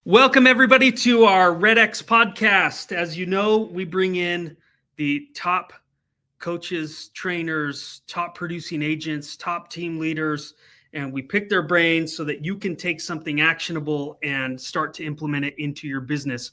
Welcome, everybody, to our REDX Podcast. As you know, we bring in the top coaches, trainers, top producing agents, top team leaders, and we pick their brains so that you can take something actionable and start to implement it into your business.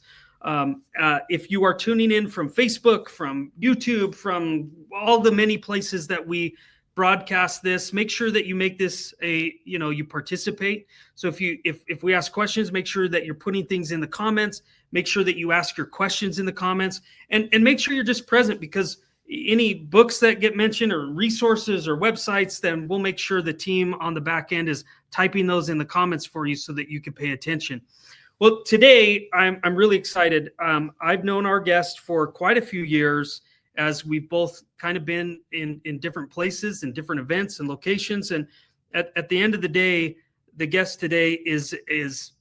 If you are tuning in from Facebook, from YouTube, from all the many places that we broadcast this, make sure that you make this you participate. So if we ask questions, make sure that you're putting things in the comments, make sure that you ask your questions in the comments, and make sure you're just present, because any books that get mentioned or resources or websites, then we'll make sure the team on the back end is typing those in the comments for you so that you can pay attention. Well, today I'm really excited. I've known our guest for quite a few years, as we've both kind of been in different places and different events and locations. And at the end of the day, the guest today is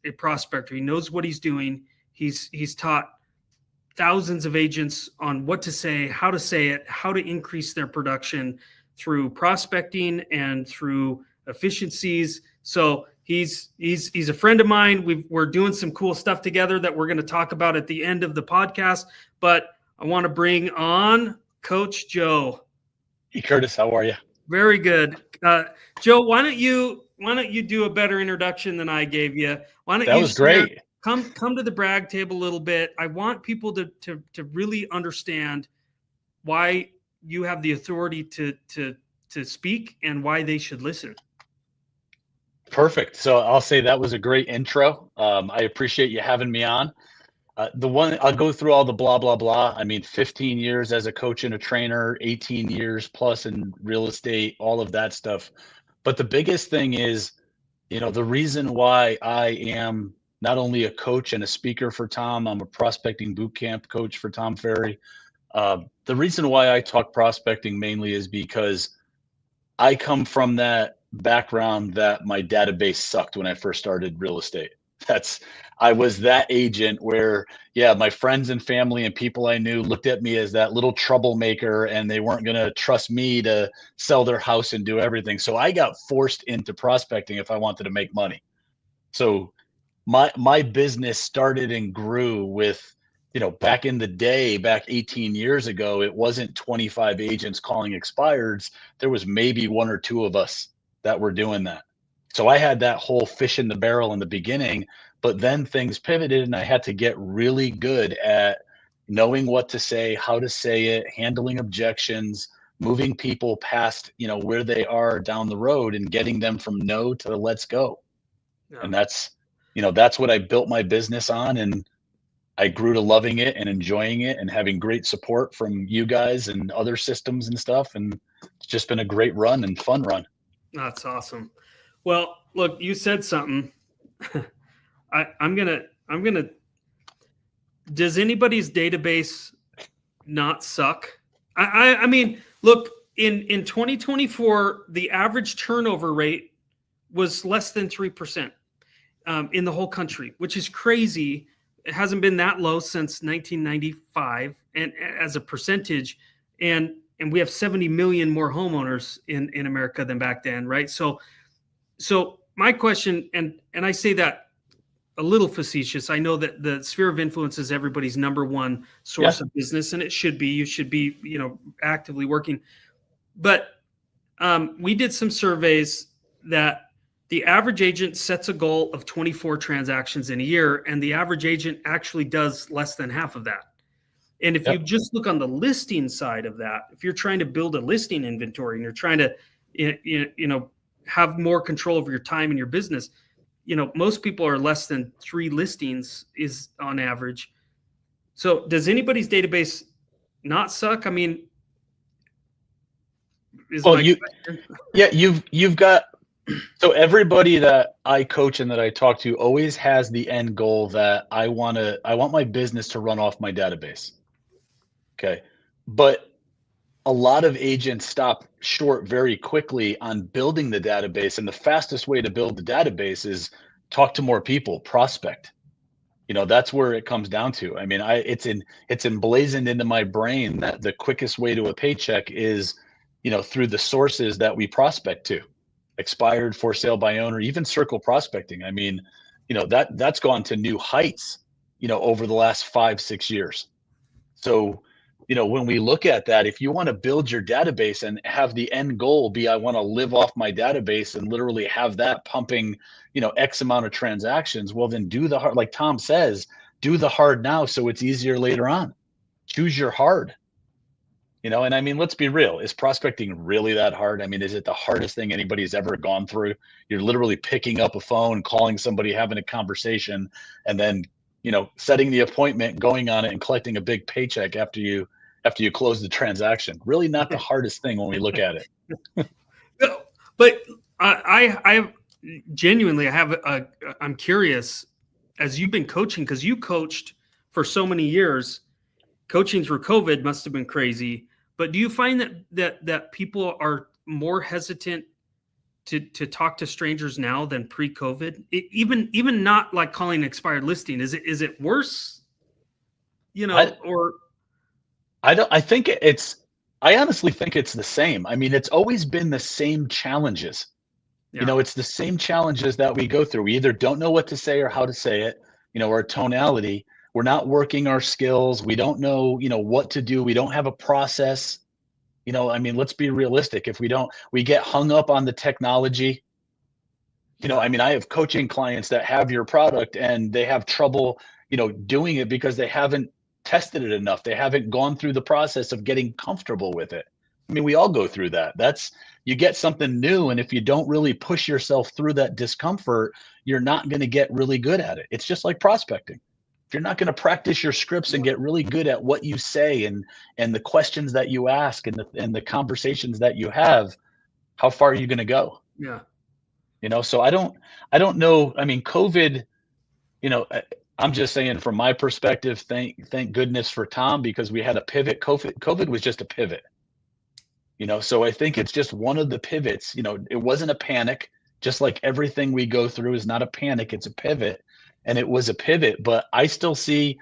a prospector. He knows what he's doing. He's taught thousands of agents on what to say it, how to increase their production through prospecting and through efficiencies. So he's a friend of mine. We're doing some cool stuff together that we're going to talk about at the end of the podcast. But I want to bring on Coach Joe. Hey, Curtis, how are you? Very good. Joe, why don't you do a better introduction than I gave you? That was great. Come to the brag table a little bit. I want people to really understand why you have the authority to speak and why they should listen. Perfect. So I'll say that was a great intro. I appreciate you having me on. I'll go through all the blah, blah, blah. I mean, 15 years as a coach and a trainer, 18 years plus in real estate, all of that stuff. But the biggest thing is, the reason why I am not only a coach and a speaker for Tom, I'm a prospecting bootcamp coach for Tom Ferry. The reason why I talk prospecting mainly is because I come from that background that my database sucked when I first started real estate. I was that agent where, my friends and family and people I knew looked at me as that little troublemaker, and they weren't going to trust me to sell their house and do everything. So I got forced into prospecting if I wanted to make money. So my business started and grew with, back in the day, back 18 years ago, it wasn't 25 agents calling expireds. There was maybe one or two of us that were doing that. So I had that whole fish in the barrel in the beginning, but then things pivoted and I had to get really good at knowing what to say, how to say it, handling objections, moving people past, where they are down the road and getting them from no to let's go. Yeah. And that's what I built my business on, and I grew to loving it and enjoying it and having great support from you guys and other systems and stuff. And it's just been a great run and fun run. That's awesome. Well, look, you said something. I'm gonna. Does anybody's database not suck? I mean, look, in 2024, the average turnover rate was less than 3% in the whole country, which is crazy. It hasn't been that low since 1995, and as a percentage, and we have 70 million more homeowners in America than back then, right? So my question, and I say that a little facetious. I know that the sphere of influence is everybody's number one source of business, and it should be. You should be, actively working. But we did some surveys that the average agent sets a goal of 24 transactions in a year, and the average agent actually does less than half of that. And if you just look on the listing side of that, if you're trying to build a listing inventory and you're trying to, have more control over your time and your business, most people are less than 3 listings is on average. So does anybody's database not suck? I mean, you've got, so everybody that I coach and that I talk to always has the end goal that I want my business to run off my database. Okay. But a lot of agents stop short very quickly on building the database. And the fastest way to build the database is talk to more people, prospect. That's where it comes down to. I mean, it's emblazoned into my brain that the quickest way to a paycheck is, through the sources that we prospect to. Expired, for sale by owner, even circle prospecting. I mean, that's gone to new heights, over the last 5-6 years. So, when we look at that, if you want to build your database and have the end goal be, I want to live off my database and literally have that pumping, X amount of transactions, well, then do the hard, like Tom says, do the hard now so it's easier later on. Choose your hard. And I mean, let's be real. Is prospecting really that hard? I mean, is it the hardest thing anybody's ever gone through? You're literally picking up a phone, calling somebody, having a conversation, and then, setting the appointment, going on it, and collecting a big paycheck after you close the transaction. Really not the hardest thing when we look at it. But I genuinely I'm curious, as you've been coaching, because you coached for so many years. Coaching through COVID must have been crazy. But do you find that people are more hesitant to talk to strangers now than pre-COVID? Even not like calling expired listing. Is it worse? Or I honestly think it's the same. I mean, it's always been the same challenges. Yeah. It's the same challenges that we go through. We either don't know what to say or how to say it, or tonality. We're not working our skills. We don't know, what to do. We don't have a process. I mean, let's be realistic. If we get hung up on the technology. I mean, I have coaching clients that have your product and they have trouble, doing it because they haven't tested it enough. They haven't gone through the process of getting comfortable with it. I mean, we all go through that. You get something new, and if you don't really push yourself through that discomfort, you're not going to get really good at it. It's just like prospecting. If you're not going to practice your scripts and get really good at what you say and the questions that you ask and the conversations that you have, how far are you going to go? Yeah. So I don't know. I mean, COVID, I'm just saying from my perspective, thank goodness for Tom, because we had a pivot. COVID was just a pivot, so I think it's just one of the pivots. It wasn't a panic, just like everything we go through is not a panic, it's a pivot. And it was a pivot, but I still see,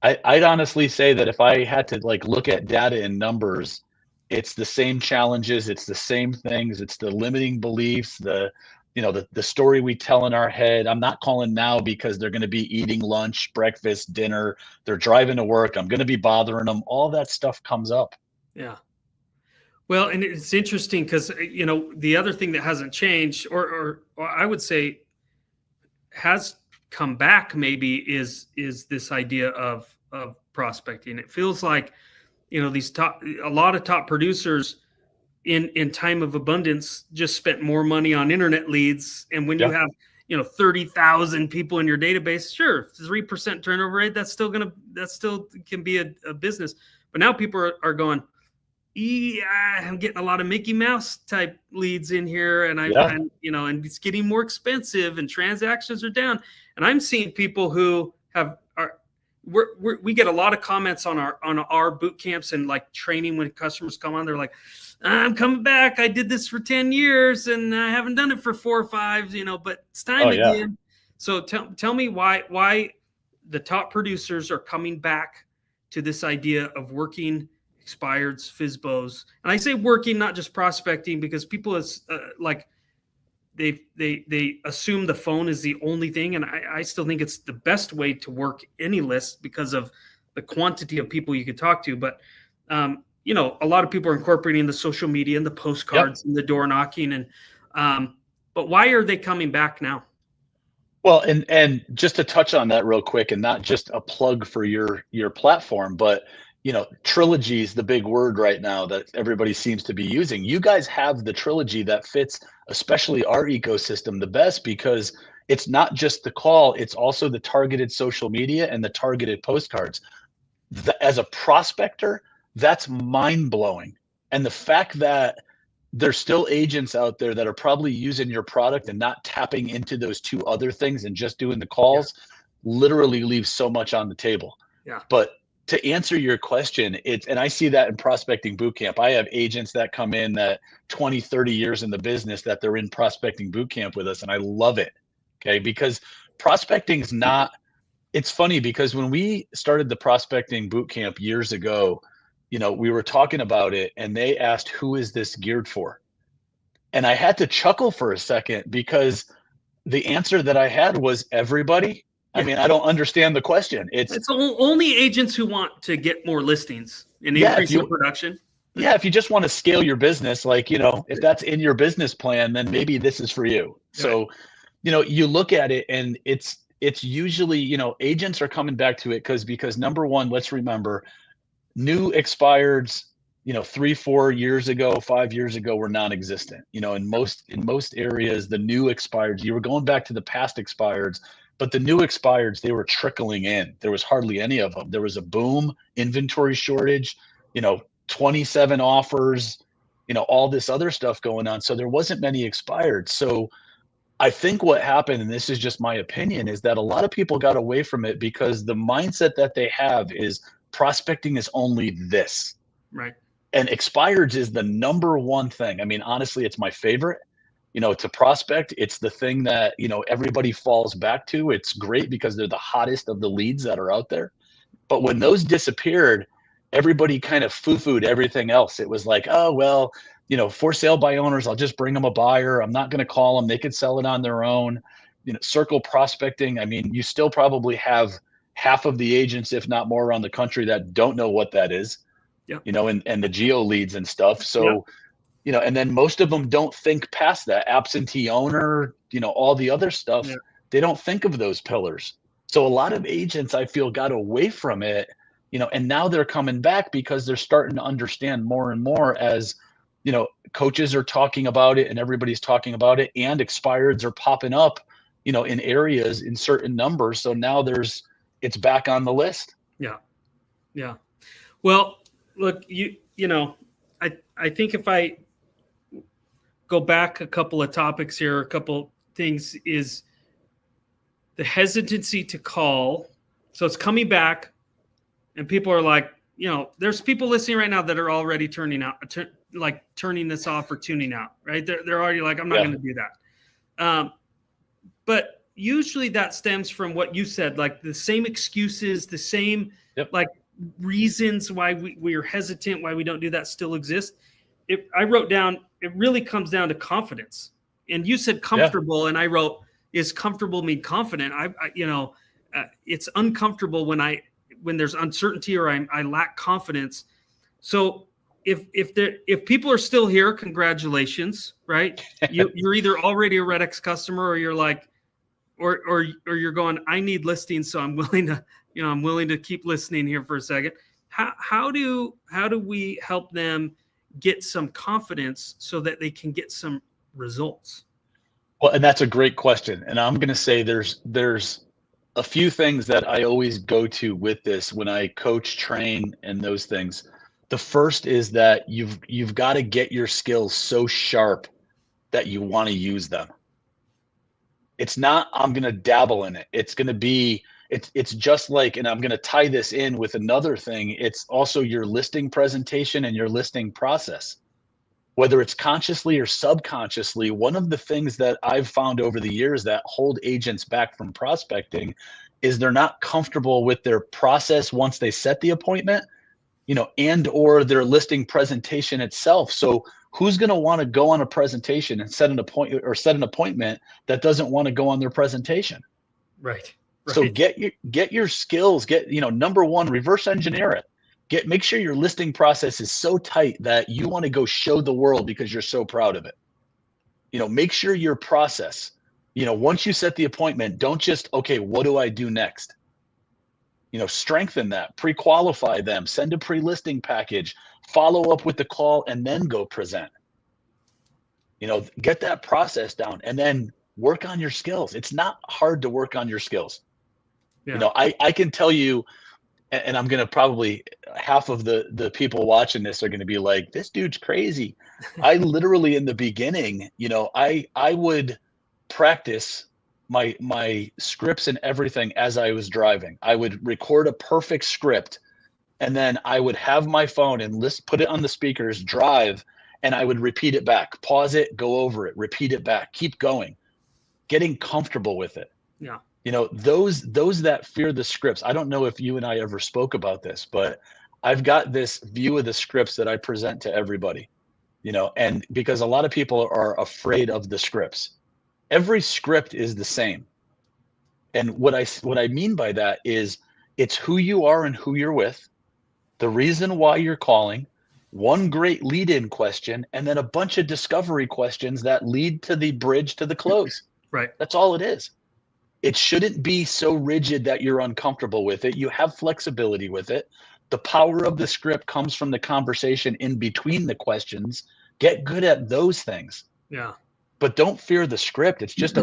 I'd honestly say that if I had to look at data and numbers, it's the same challenges, it's the same things, it's the limiting beliefs, the story we tell in our head. I'm not calling now because they're going to be eating lunch, breakfast, dinner, they're driving to work, I'm going to be bothering them. All that stuff comes up. Yeah. Well, and it's interesting because, the other thing that hasn't changed, or I would say has come back maybe, is this idea of prospecting. It feels like, a lot of top producers in time of abundance just spent more money on internet leads. And when you have, 30,000 people in your database, sure, 3% turnover rate, that still can be a business. But now people are going, yeah, I'm getting a lot of Mickey Mouse type leads in here, and and it's getting more expensive, and transactions are down. And I'm seeing people who we get a lot of comments on our boot camps and training when customers come on. They're like, I'm coming back. I did this for 10 years and I haven't done it for 4 or 5, but it's time again. So tell me why the top producers are coming back to this idea of working expireds, FSBOs. And I say working, not just prospecting, because people they assume the phone is the only thing. And I still think it's the best way to work any list because of the quantity of people you could talk to. But, a lot of people are incorporating the social media and the postcards and the door knocking. And, but why are they coming back now? Well, and just to touch on that real quick, and not just a plug for your platform, but trilogy is the big word right now that everybody seems to be using. You guys have the trilogy that fits, especially our ecosystem, the best, because it's not just the call, it's also the targeted social media and the targeted postcards. As a prospector, that's mind-blowing. And the fact that there's still agents out there that are probably using your product and not tapping into those 2 other things and just doing the calls literally leaves so much on the table. Yeah. But to answer your question, and I see that in prospecting bootcamp. I have agents that come in that 20, 30 years in the business that they're in prospecting bootcamp with us, and I love it. Okay, because prospecting is not. It's funny because when we started the prospecting bootcamp years ago, we were talking about it, and they asked, "Who is this geared for?" And I had to chuckle for a second because the answer that I had was everybody. I mean, I don't understand the question. It's only agents who want to get more listings and increase their production. Yeah, if you just want to scale your business, like, if that's in your business plan, then maybe this is for you. So, you look at it and it's usually, agents are coming back to it because number one, let's remember, new expireds, 3-4 years ago, 5 years ago were non-existent. In most areas, the new expireds, you were going back to the past expireds, but the new expireds, they were trickling in. There was hardly any of them. There was a boom, inventory shortage, 27 offers, all this other stuff going on. So there wasn't many expired. So I think what happened, and this is just my opinion, is that a lot of people got away from it because the mindset that they have is prospecting is only this. Right. And expireds is the number one thing. I mean, honestly, it's my favorite. To prospect, it's the thing that, everybody falls back to. It's great because they're the hottest of the leads that are out there. But when those disappeared, everybody kind of foo-fooed everything else. It was like, oh, well, for sale by owners, I'll just bring them a buyer. I'm not going to call them. They could sell it on their own. Circle prospecting. I mean, you still probably have half of the agents, if not more, around the country that don't know what that is, and the geo leads and stuff. So, and then most of them don't think past that absentee owner, all the other stuff. Yeah. They don't think of those pillars. So a lot of agents, I feel, got away from it, and now they're coming back because they're starting to understand more and more as, coaches are talking about it and everybody's talking about it, and expireds are popping up, in areas in certain numbers. So now it's back on the list. Yeah. Yeah. Well, look, I think if I go back a couple of topics here, a couple things, is the hesitancy to call. So it's coming back, and people are like, there's people listening right now that are already turning this off or tuning out, right? They're already like, I'm not going to do that. But usually that stems from what you said, like the same excuses, the same like reasons why we are hesitant, why we don't do that still exist. I wrote down, it really comes down to confidence. And you said comfortable, and I wrote, is comfortable mean confident? It's uncomfortable when there's uncertainty or I lack confidence. So if people are still here, congratulations, right? You're either already a REDX customer, or you're like, or you're going, I need listings, so I'm willing to keep listening here for a second. How do we help them get some confidence so that they can get some results? Well, and that's a great question. And I'm going to say there's a few things that I always go to with this when I coach, train, and those things. The first is that you've got to get your skills so sharp that you want to use them. It's not, I'm going to dabble in it. It's going to be, it's just like, and I'm going to tie this in with another thing. It's also your listing presentation and your listing process. Whether it's consciously or subconsciously, one of the things that I've found over the years that hold agents back from prospecting is they're not comfortable with their process once they set the appointment, and or their listing presentation itself. So who's going to want to go on a presentation and set an appointment that doesn't want to go on their presentation? Right. So get your skills, number one, reverse engineer it. Make sure your listing process is so tight that you want to go show the world because you're so proud of it. Make sure your process, once you set the appointment, don't just, okay, what do I do next? Strengthen that, pre-qualify them, send a pre-listing package, follow up with the call, and then go present. Get that process down and then work on your skills. It's not hard to work on your skills. Yeah. I can tell you, and I'm going to probably, half of the people watching this are going to be like, this dude's crazy. I literally, in the beginning, I would practice my scripts and everything as I was driving. I would record a perfect script, and then I would have my phone and put it on the speakers, drive, and I would repeat it back, pause it, go over it, repeat it back, keep going, getting comfortable with it. Yeah. Those that fear the scripts, I don't know if you and I ever spoke about this, but I've got this view of the scripts that I present to everybody, and because a lot of people are afraid of the scripts, Every script is the same. And what I mean by that is it's who you are and who you're with, the reason why you're calling, one great lead-in question, and then a bunch of discovery questions that lead to the bridge to the close. Right. That's all it is. It shouldn't be so rigid that you're uncomfortable with it. You have flexibility with it. The power of the script comes from the conversation in between the questions. Get good at those things. Yeah. But don't fear the script. It's just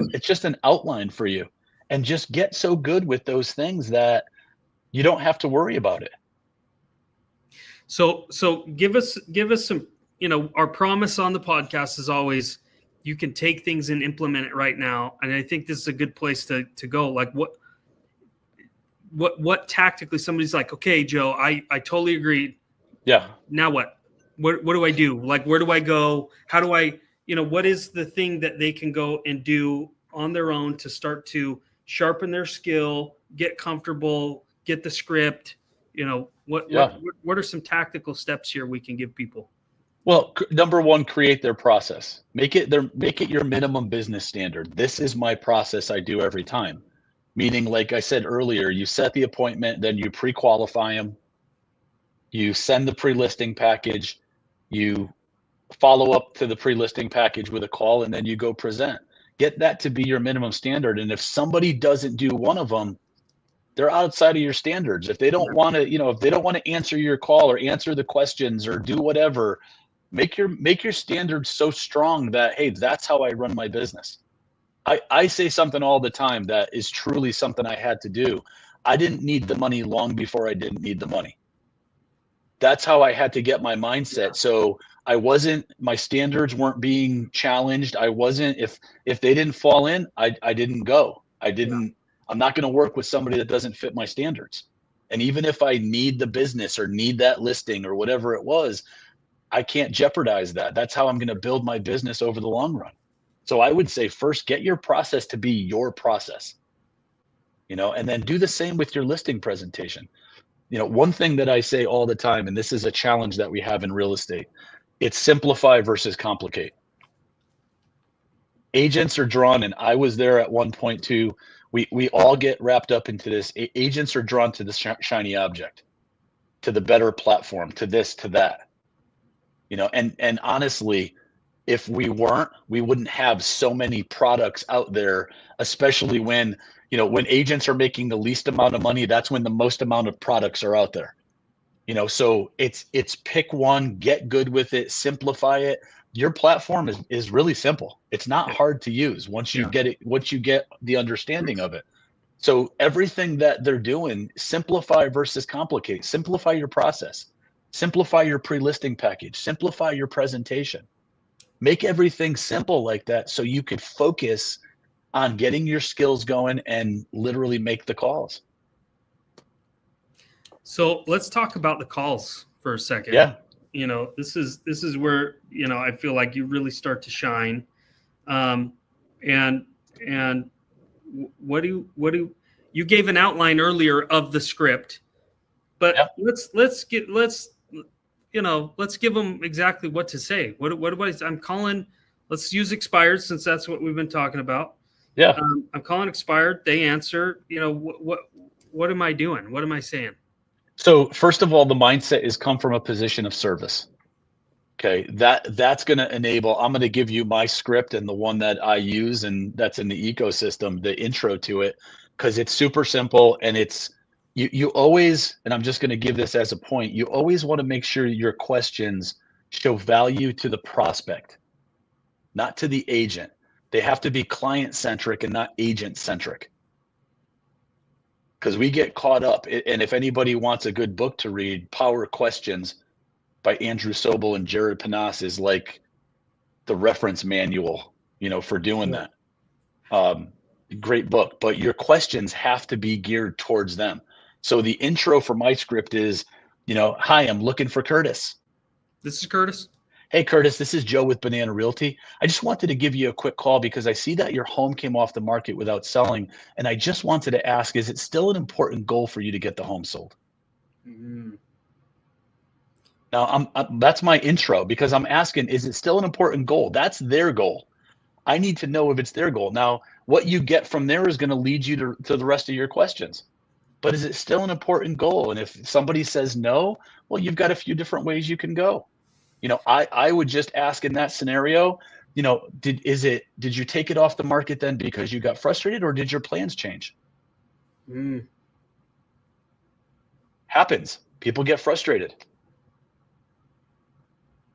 an outline for you. And just get so good with those things that you don't have to worry about it. So give us some, our promise on the podcast is always you can take things and implement it right now. And I think this is a good place to go. Like what tactically somebody's like, okay, Joe, I totally agree. Yeah. Now what do I do? Like, where do I go? How do I, what is the thing that they can go and do on their own to start to sharpen their skill, get comfortable, get the script, what are some tactical steps here we can give people? Well, number one, create their process. Make it your minimum business standard. This is my process I do every time. Meaning, like I said earlier, you set the appointment, then you pre-qualify them. You send the pre-listing package, you follow up to the pre-listing package with a call, and then you go present. Get that to be your minimum standard. And if somebody doesn't do one of them, they're outside of your standards. If they don't want to, if they don't want to answer your call or answer the questions or do whatever, make your standards so strong that, hey, that's how I run my business. I say something all the time that is truly something I had to do. I didn't need the money long before I didn't need the money. That's how I had to get my mindset. So my standards weren't being challenged. If they didn't fall in, I didn't go. I'm not going to work with somebody that doesn't fit my standards. And even if I need the business or need that listing or whatever it was, I can't jeopardize that. That's how I'm going to build my business over the long run. So I would say first, get your process to be your process, and then do the same with your listing presentation. One thing that I say all the time, and this is a challenge that we have in real estate, it's simplify versus complicate. Agents are drawn, and I was there at one point too. We all get wrapped up into this. Agents are drawn to the shiny object, to the better platform, to this, to that. And honestly, if we weren't, we wouldn't have so many products out there, especially when agents are making the least amount of money, that's when the most amount of products are out there. So it's pick one, get good with it, simplify it. Your platform is really simple. It's not hard to use once you get it, once you get the understanding of it. So everything that they're doing, simplify versus complicate. Simplify your process. Simplify your pre-listing package. Simplify your presentation. Make everything simple like that so you could focus on getting your skills going and literally make the calls. So let's talk about the calls for a second. Yeah. This is where, I feel like you really start to shine. And what do you gave an outline earlier of the script, but let's give them exactly what to say. I'm calling, let's use expired since that's what we've been talking about. Yeah. I'm calling expired. They answer, what am I doing? What am I saying? So first of all, the mindset is come from a position of service. Okay. That's going to enable, I'm going to give you my script and the one that I use, and that's in the ecosystem, the intro to it, because it's super simple. And it's, you always, and I'm just going to give this as a point, you always want to make sure your questions show value to the prospect, not to the agent. They have to be client centric and not agent centric. Because we get caught up, and if anybody wants a good book to read, Power Questions by Andrew Sobel and Jared Panas is like the reference manual, for doing that. Great book, but your questions have to be geared towards them. So the intro for my script is, hi, I'm looking for Curtis. This is Curtis. Hey, Curtis, this is Joe with Banana Realty. I just wanted to give you a quick call because I see that your home came off the market without selling. And I just wanted to ask, is it still an important goal for you to get the home sold? Mm-hmm. Now, that's my intro because I'm asking, is it still an important goal? That's their goal. I need to know if it's their goal. Now, what you get from there is going to lead you to the rest of your questions. But is it still an important goal? And if somebody says no, well, you've got a few different ways you can go. I would just ask in that scenario, did you take it off the market then because you got frustrated, or did your plans change? Happens. People get frustrated.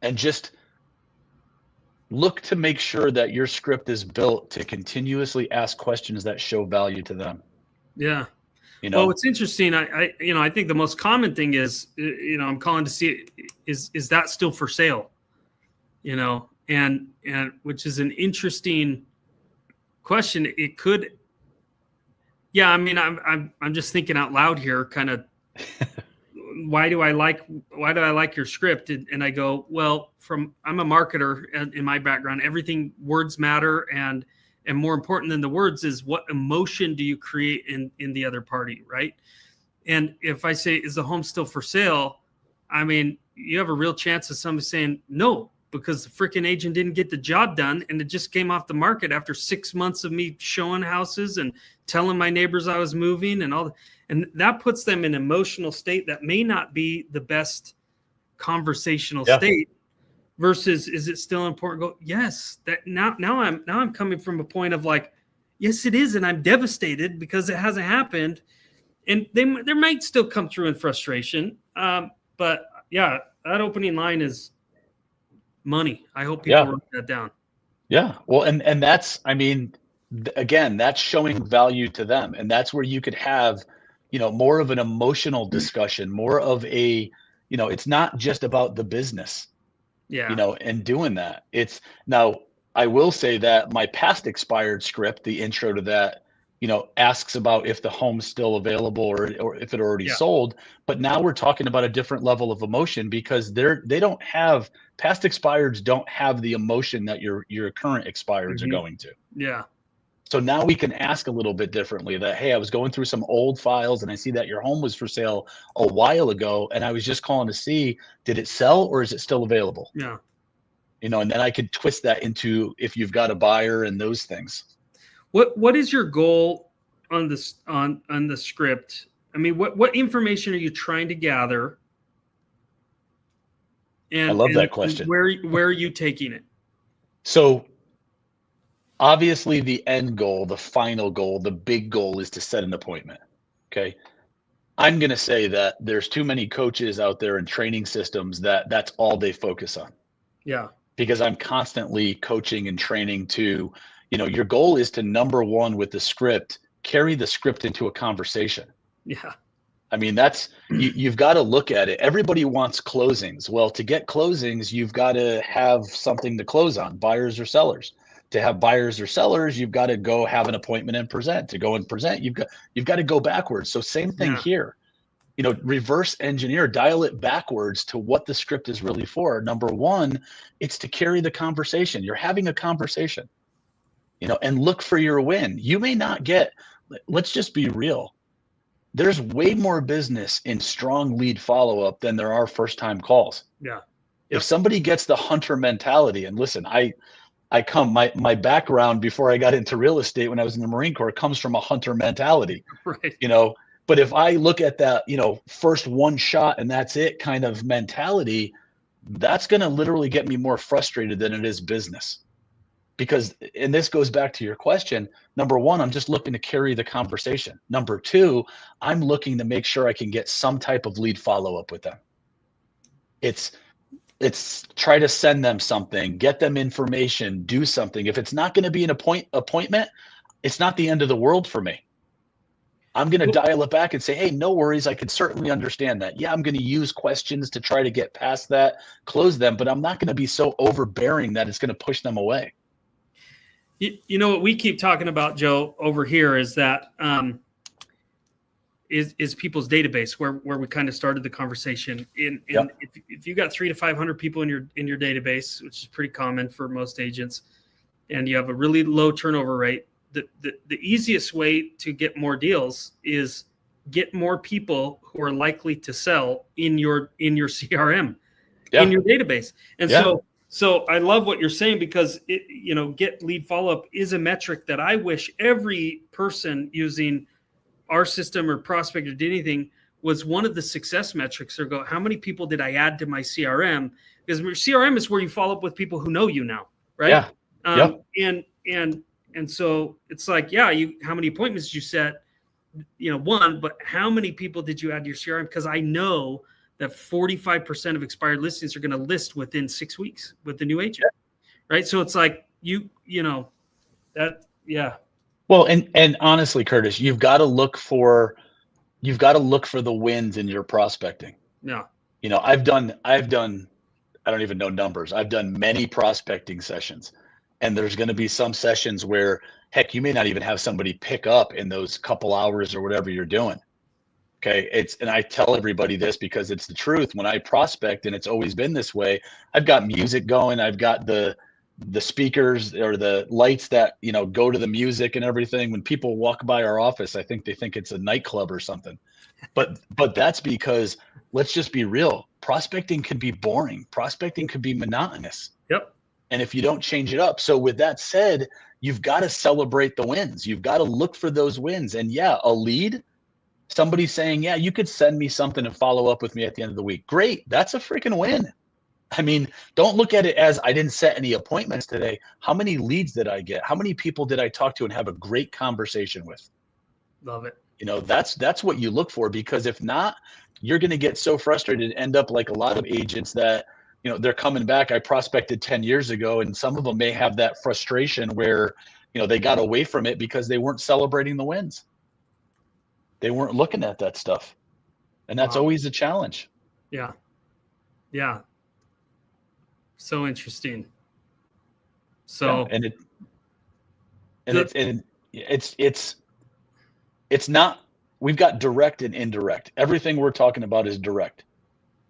And just look to make sure that your script is built to continuously ask questions that show value to them. Yeah. Well, what's interesting, I think the most common thing is, I'm calling to see, is that still for sale? And which is an interesting question. It could, yeah. I mean, I'm just thinking out loud here, kind of. Why do I like your script? And I go, well, I'm a marketer in my background. Everything, words matter, and more important than the words is what emotion do you create in the other party, right? And if I say, is the home still for sale? I mean, you have a real chance of somebody saying no, because the freaking agent didn't get the job done, and it just came off the market after 6 months of me showing houses and telling my neighbors I was moving and all. And that puts them in an emotional state that may not be the best conversational state. Versus, is it still important? Go, yes. That now I'm coming from a point of like, yes, it is, and I'm devastated because it hasn't happened, and there might still come through in frustration. But yeah, that opening line is money. I hope people wrote that down. Yeah. Well, and that's, I mean, again, that's showing value to them, and that's where you could have, more of an emotional discussion, more of a, it's not just about the business. Yeah. And doing that. Now I will say that my past expired script, the intro to that, asks about if the home's still available or if it already sold. But now we're talking about a different level of emotion, because they don't have, past expireds don't have the emotion that your current expireds are going to. Yeah. So now we can ask a little bit differently that, hey, I was going through some old files and I see that your home was for sale a while ago, and I was just calling to see, did it sell or is it still available? Yeah. And then I could twist that into if you've got a buyer and those things. What is your goal on this on the script? I mean, what information are you trying to gather? And I love that question. Where are you taking it? So obviously the end goal, the final goal, the big goal is to set an appointment. Okay. I'm going to say that there's too many coaches out there in training systems that's all they focus on. Yeah. Because I'm constantly coaching and training to, your goal is to, number one, with the script, carry the script into a conversation. Yeah. I mean, that's, you've got to look at it. Everybody wants closings. Well, to get closings, you've got to have something to close on, buyers or sellers. To have buyers or sellers, you've got to go have an appointment and present. To go and present, you've got to go backwards. So same thing here. Reverse engineer, dial it backwards to what the script is really for. Number one, it's to carry the conversation. You're having a conversation, and look for your win. You may not get, let's just be real. There's way more business in strong lead follow-up than there are first-time calls. Yeah. If somebody gets the hunter mentality, and listen, my background before I got into real estate when I was in the Marine Corps comes from a hunter mentality, right? But if I look at that, first one shot and that's it kind of mentality, that's going to literally get me more frustrated than it is business. Because, and this goes back to your question, number one, I'm just looking to carry the conversation. Number two, I'm looking to make sure I can get some type of lead follow-up with them. It's try to send them something, get them information, do something. If it's not going to be an appointment, it's not the end of the world for me. I'm going to dial it back and say, hey, no worries. I can certainly understand that. Yeah, I'm going to use questions to try to get past that, close them, but I'm not going to be so overbearing that it's going to push them away. What we keep talking about, Joe, over here is that is people's database where we kind of started the conversation. If you got 300 to 500 people in your database, which is pretty common for most agents, and you have a really low turnover rate, the easiest way to get more deals is get more people who are likely to sell in your CRM, in your database. And so So I love what you're saying, because get lead follow-up is a metric that I wish every person using our system or prospect or did anything was one of the success metrics, or go, how many people did I add to my CRM? Because CRM is where you follow up with people who know you now, right? Yeah. And so it's like, how many appointments did you set? One, but how many people did you add to your CRM? Because I know that 45% of expired listings are going to list within 6 weeks with the new agent, right? So it's like Well, and honestly, Curtis, you've got to look for the wins in your prospecting. Yeah. I've done, I don't even know numbers. I've done many prospecting sessions, and there's going to be some sessions where, heck, you may not even have somebody pick up in those couple hours or whatever you're doing. Okay. And I tell everybody this because it's the truth. When I prospect, and it's always been this way, I've got music going. I've got the speakers or the lights that, go to the music and everything. When people walk by our office, I think they think it's a nightclub or something, but that's because, let's just be real. Prospecting can be boring. Prospecting could be monotonous. Yep. And if you don't change it up. So with that said, you've got to celebrate the wins. You've got to look for those wins. And a lead, somebody saying, yeah, you could send me something and follow up with me at the end of the week. Great. That's a freaking win. I mean, don't look at it as, I didn't set any appointments today. How many leads did I get? How many people did I talk to and have a great conversation with? Love it. That's what you look for, because if not, you're going to get so frustrated and end up like a lot of agents that, they're coming back. I prospected 10 years ago, and some of them may have that frustration where, they got away from it because they weren't celebrating the wins. They weren't looking at that stuff. And that's always a challenge. Yeah. Yeah. So interesting. So, it's not, we've got direct and indirect. Everything we're talking about is direct.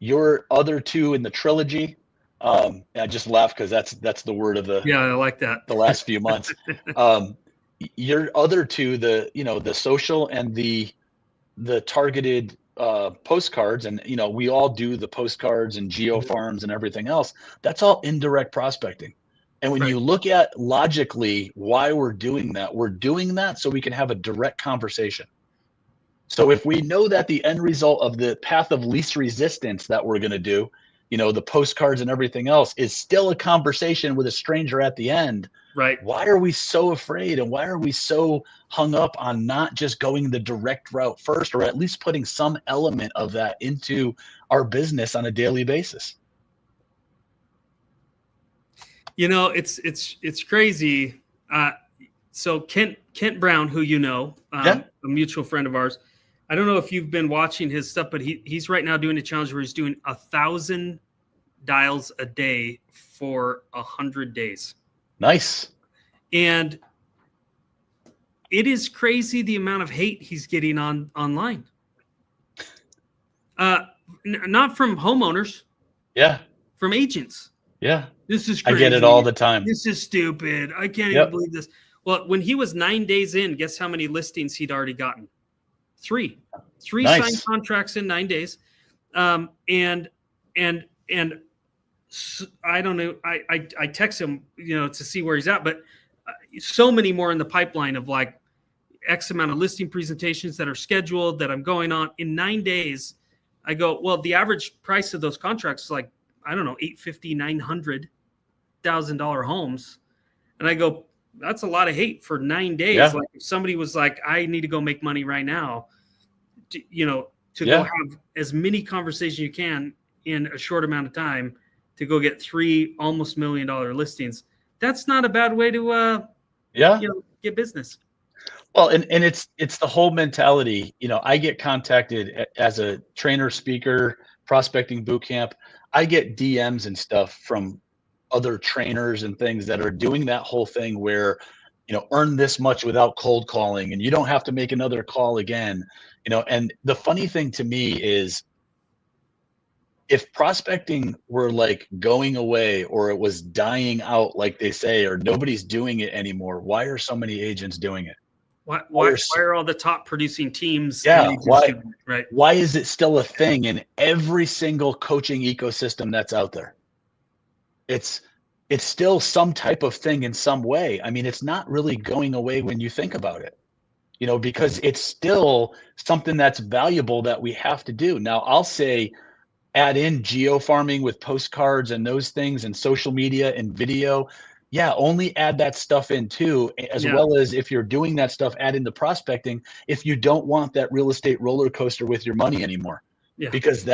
Your other two in the trilogy, I just laugh because that's the word of the, I like that, the last few months. Your other two, the social and the targeted postcards, and we all do the postcards and geo farms and everything else. That's all indirect prospecting. And when you look at logically why we're doing that so we can have a direct conversation. So if we know that the end result of the path of least resistance that we're going to do, the postcards and everything else, is still a conversation with a stranger at the end. Right. Why are we so afraid, and why are we so hung up on not just going the direct route first, or at least putting some element of that into our business on a daily basis? It's crazy. So Kent Brown, who a mutual friend of ours, I don't know if you've been watching his stuff, but he's right now doing a challenge where he's doing 1,000 dials a day for 100 days. Nice. And it is crazy the amount of hate he's getting online. Not from homeowners. Yeah. From agents. Yeah. This is crazy. I get it all the time. This is stupid. I can't even believe this. Well, when he was 9 days in, guess how many listings he'd already gotten? 3 Nice. Signed contracts in 9 days. And I don't know. I text him, to see where he's at, but so many more in the pipeline of like X amount of listing presentations that are scheduled that I'm going on in 9 days. I go, well, the average price of those contracts is like, I don't know, $850,000, $900,000 homes. And I go, that's a lot of hate for 9 days. Yeah. Like if somebody was like, I need to go make money right now, to go have as many conversations you can in a short amount of time to go get 3 almost $1 million listings. That's not a bad way to get business. Well, and it's the whole mentality. I get contacted as a trainer, speaker, prospecting bootcamp. I get DMs and stuff from other trainers and things that are doing that whole thing where, earn this much without cold calling, and you don't have to make another call again. And the funny thing to me is, if prospecting were like going away, or it was dying out, like they say, or nobody's doing it anymore, why are so many agents doing it? Why are all the top producing teams? Why is it still a thing in every single coaching ecosystem that's out there? It's it's still some type of thing in some way. I mean, it's not really going away when you think about it, because it's still something that's valuable that we have to do. Now, I'll say add in geo farming with postcards and those things and social media and video. Yeah, only add that stuff in too, as well as if you're doing that stuff, add in the prospecting if you don't want that real estate roller coaster with your money anymore. Yeah. Because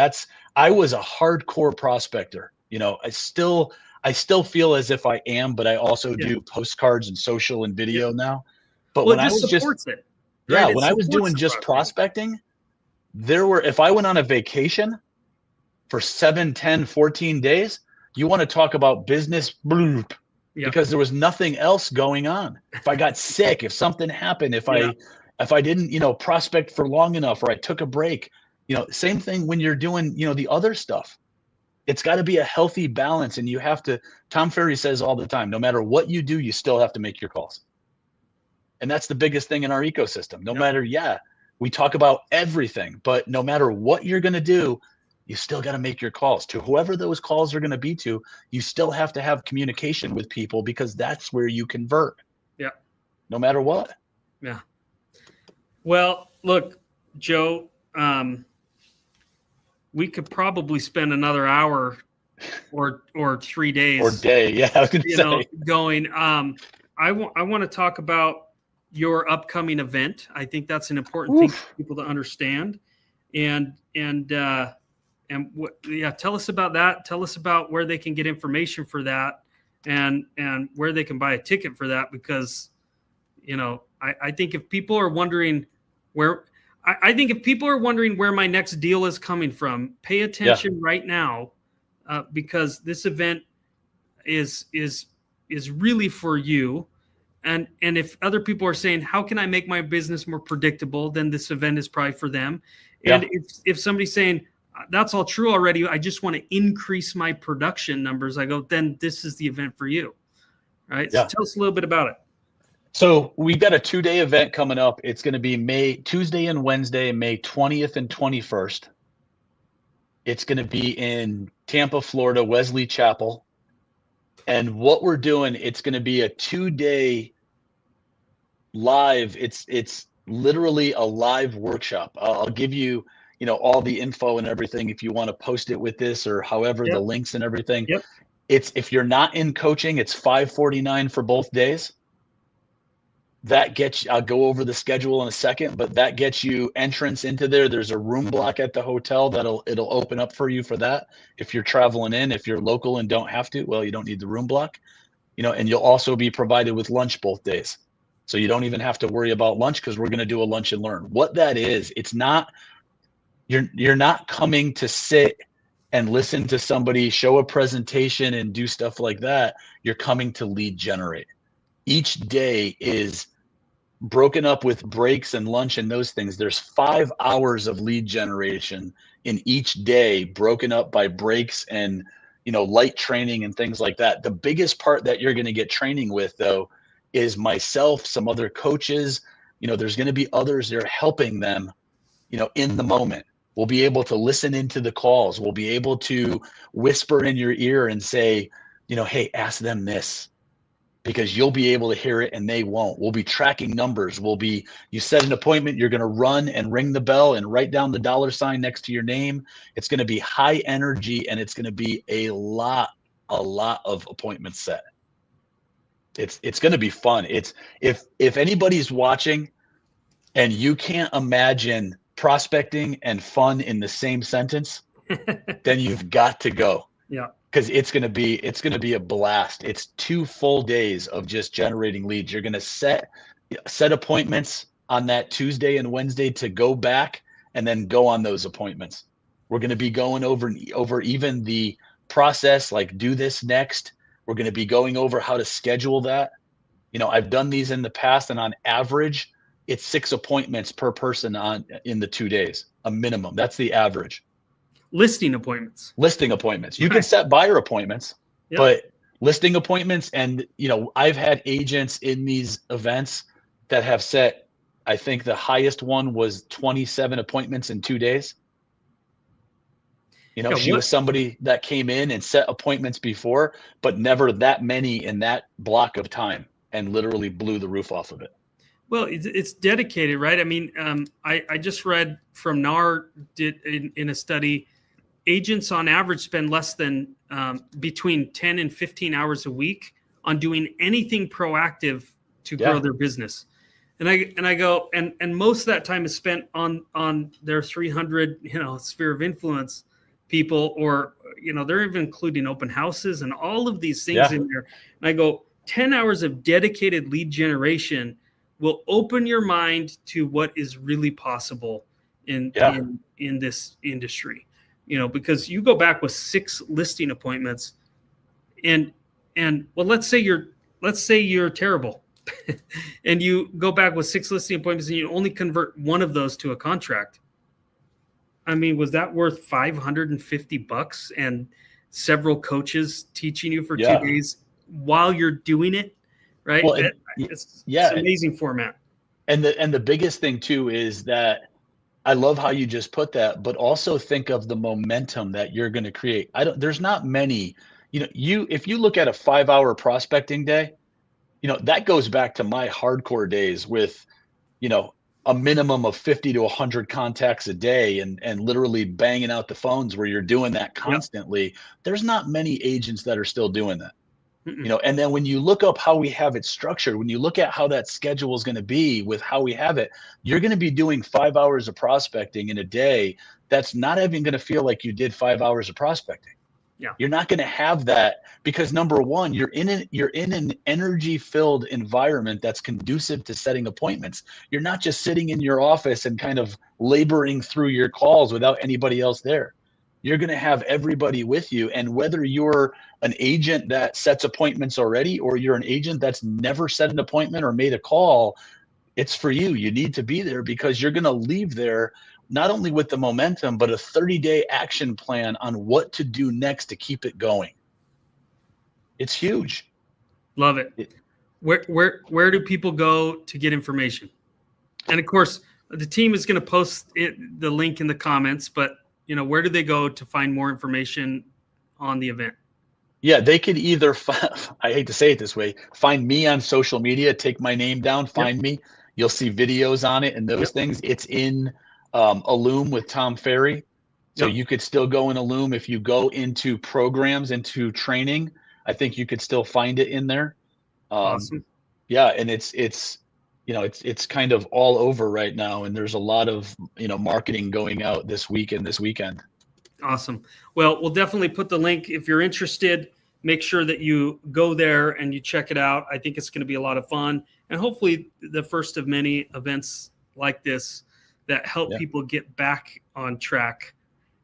I was a hardcore prospector. I still feel as if I am, but I also do postcards and social and video now. But when I was supports it. Right? Yeah, when I was doing just prospecting, if I went on a vacation for 7, 10, 14 days, you want to talk about business bloop, because there was nothing else going on. If I got sick, if something happened, if I didn't, prospect for long enough, or I took a break, same thing when you're doing, the other stuff. It's got to be a healthy balance, and you have to, Tom Ferry says all the time, no matter what you do, you still have to make your calls. And that's the biggest thing in our ecosystem. No matter, we talk about everything, but no matter what you're going to do, you still got to make your calls to whoever those calls are going to be to. You still have to have communication with people, because that's where you convert. Yeah. No matter what. Yeah. Well, look, Joe, we could probably spend another hour or 3 days or day. Yeah, I was going to say going. I want to talk about your upcoming event. I think that's an important thing for people to understand. And tell us about that. Tell us about where they can get information for that, and where they can buy a ticket for that, because I think if people are wondering where my next deal is coming from, pay attention right now, because this event is really for you. And if other people are saying, how can I make my business more predictable, then this event is probably for them. And if somebody's saying, that's all true already, I just want to increase my production numbers, I go, then this is the event for you. Right. So tell us a little bit about it. So we've got a 2-day event coming up. It's going to be Tuesday and Wednesday, May 20th and 21st. It's going to be in Tampa, Florida, Wesley Chapel. And what we're doing, it's going to be a 2-day live. It's literally a live workshop. I'll give you, all the info and everything if you want to post it with this, or however the links and everything. If you're not in coaching, it's $549 for both days. That gets you, I'll go over the schedule in a second, but that gets you entrance into there. There's a room block at the hotel it'll open up for you for that. If you're traveling in, if you're local and don't have to, well, you don't need the room block, and you'll also be provided with lunch both days. So you don't even have to worry about lunch, because we're going to do a lunch and learn. What that is, it's not, you're not coming to sit and listen to somebody show a presentation and do stuff like that. You're coming to lead generate. Each day is broken up with breaks and lunch and those things. There's 5 hours of lead generation in each day, broken up by breaks and, light training and things like that. The biggest part that you're going to get training with, though, is myself, some other coaches. There's going to be others that are helping them, in the moment. We'll be able to listen into the calls. We'll be able to whisper in your ear and say, hey, ask them this, because you'll be able to hear it and they won't. We'll be tracking numbers. You set an appointment, you're going to run and ring the bell and write down the $sign next to your name. It's going to be high energy, and it's going to be a lot of appointments set. It's going to be fun. If anybody's watching and you can't imagine prospecting and fun in the same sentence, then you've got to go. Yeah. Because it's going to be a blast. It's 2 full days of just generating leads. You're going to set appointments on that Tuesday and Wednesday to go back and then go on those appointments. We're going to be going over even the process, like do this next. We're going to be going over how to schedule that. I've done these in the past, and on average, it's 6 appointments per person in the 2 days, a minimum. That's the average. Listing appointments. You can set buyer appointments, but listing appointments. And, I've had agents in these events that have set, I think the highest one was 27 appointments in 2 days. Yeah, She was somebody that came in and set appointments before, but never that many in that block of time, and literally blew the roof off of it. well, it's dedicated, right? I mean, I just read from NAR did in a study, agents on average spend less than between 10 and 15 hours a week on doing anything proactive to grow their business. And I go, and most of that time is spent on their 300, sphere of influence people, or, they're even including open houses and all of these things in there. And I go, 10 hours of dedicated lead generation will open your mind to what is really possible in this industry. Because you go back with 6 listing appointments, and well, let's say you're terrible, and you go back with 6 listing appointments and you only convert one of those to a contract. I mean, was that worth $550 and several coaches teaching you for 2 days while you're doing it? Right. Well, it's an amazing format. And the biggest thing too is that I love how you just put that, but also think of the momentum that you're going to create. There's not many, if you look at a 5-hour prospecting day, that goes back to my hardcore days with, a minimum of 50 to 100 contacts a day and literally banging out the phones where you're doing that constantly. Yep. There's not many agents that are still doing that. And then when you look up how we have it structured, when you look at how that schedule is going to be with how we have it, you're going to be doing 5 hours of prospecting in a day. That's not even going to feel like you did 5 hours of prospecting. Yeah. You're not going to have that because, number one, you're in an energy-filled environment that's conducive to setting appointments. You're not just sitting in your office and kind of laboring through your calls without anybody else there. You're going to have everybody with you. And whether you're an agent that sets appointments already, or you're an agent that's never set an appointment or made a call, it's for you. You need to be there because you're going to leave there not only with the momentum, but a 30-day action plan on what to do next to keep it going. It's huge. Love it. Where do people go to get information? And of course, the team is going to post the link in the comments, but where do they go to find more information on the event? Yeah, they could either, I hate to say it this way, find me on social media, take my name down, find me. You'll see videos on it and those things. It's in a Loom with Tom Ferry. So you could still go in a Loom. If you go into programs, into training, I think you could still find it in there. Awesome. Yeah, and it's kind of all over right now, and there's a lot of marketing going out this week and this weekend. Awesome. Well, we'll definitely put the link. If you're interested, make sure that you go there and you check it out. I think it's going to be a lot of fun, and hopefully the first of many events like this that help people get back on track,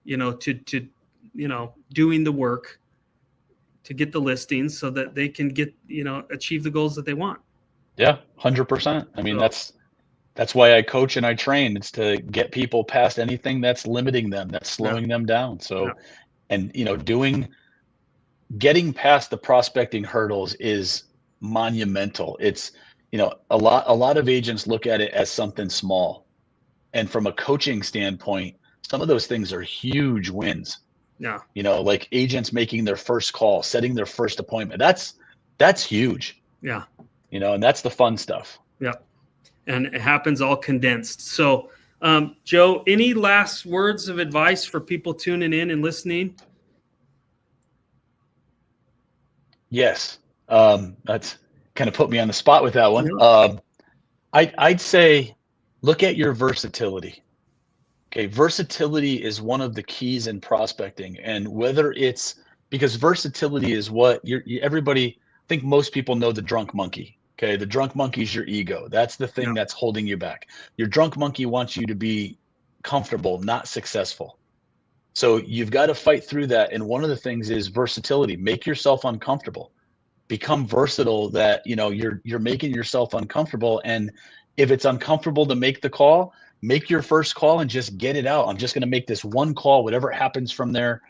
to doing the work to get the listings so that they can get, achieve the goals that they want. Yeah, 100%. I mean, that's why I coach and I train. It's to get people past anything that's limiting them, that's slowing them down. So, and getting past the prospecting hurdles is monumental. It's, a lot of agents look at it as something small. And from a coaching standpoint, some of those things are huge wins. Yeah. Like agents making their first call, setting their first appointment. That's huge. Yeah. And that's the fun stuff. Yeah. And it happens all condensed. So, Joe, any last words of advice for people tuning in and listening? Yes. That's kind of put me on the spot with that one. Yeah. I'd say look at your versatility. Okay. Versatility is one of the keys in prospecting, and whether it's because versatility is what everybody, I think most people know the drunk monkey. Okay. The drunk monkey is your ego. That's the thing that's holding you back. Your drunk monkey wants you to be comfortable, not successful. So you've got to fight through that. And one of the things is versatility. Make yourself uncomfortable. Become versatile that, you're making yourself uncomfortable. And if it's uncomfortable to make the call, make your first call and just get it out. I'm just going to make this one call. Whatever happens from there,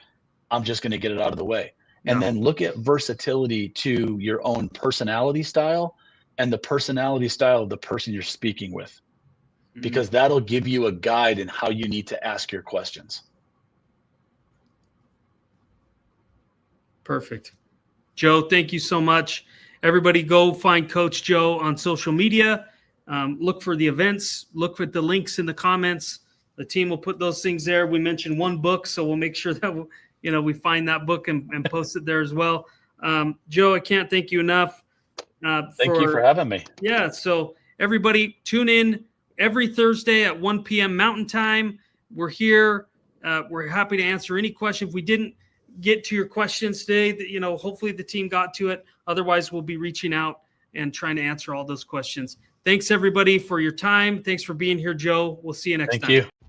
I'm just going to get it out of the way. And then look at versatility to your own personality style and the personality style of the person you're speaking with, because that'll give you a guide in how you need to ask your questions. Perfect. Joe, thank you so much. Everybody go find Coach Joe on social media. Look for the events. Look for the links in the comments. The team will put those things there. We mentioned one book, so we'll make sure that we find that book and post it there as well. Joe, I can't thank you enough. Thank you for having me. Yeah, so everybody tune in every Thursday at 1 p.m. Mountain Time. We're here. We're happy to answer any question. If we didn't get to your questions today, hopefully the team got to it. Otherwise, we'll be reaching out and trying to answer all those questions. Thanks, everybody, for your time. Thanks for being here, Joe. We'll see you next time. Thank you.